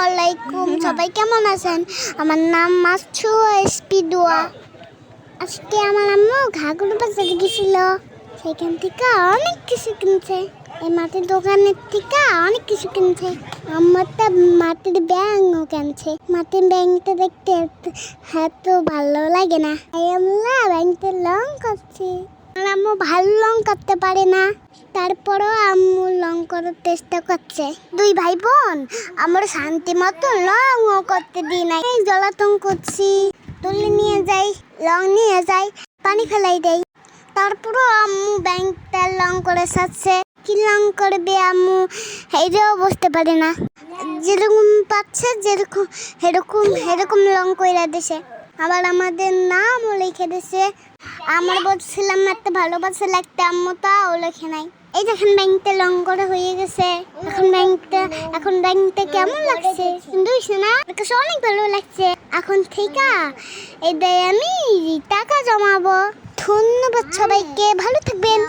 আলাইকুম, সবাই কেমন আছেন? আমার নাম মাসু এসপি দোয়া। আজকে আমার আম্মু ঘাগর বাজারে গেছিল, সেখান থেকে অনেক কিছু কিনছে। এই মাটির দোকানের থেকে অনেক কিছু কিনছে। আম্মারটা মাটির ব্যাংকও কিনছে। মাটির ব্যাংকটা দেখতে এত ভালো লাগে না, তাই আমরা ব্যাংকটা রং করছি। আম্মু ভালো রং করতে পারে না, তারপরও আম্মু রং করার চেষ্টা করছে। দুই ভাই বোন আমার শান্তি মতো রংও করতে দিই না, এই জ্বালাতন করছি। তুলে নিয়ে যাই, রং নিয়ে যাই, পানি ফেলাই দেয়। তারপরও আম্মু ব্যাংকটা রং করে সাজছে। কি রং করবে আম্মু এটাও বুঝতে পারে না। যেরকম পাচ্ছে যেরকম সেরকম রং কইরা দিছে। আবার আমাদের নামও লিখে দিছে। আমার বলছিলাম একটা ভালোবাসা লাগতে, আম্মু তাও লেখে নাই। এই দেখেন ব্যাংকটা রং করা হয়ে গেছে। এখন ব্যাংকটা কেমন লাগছে? সুন্দর না? কাছে অনেক ভালো লাগছে। এখন থেকে এই আমি টাকা জমাবো। ধন্যবাদ সবাইকে, ভালো থাকবেন।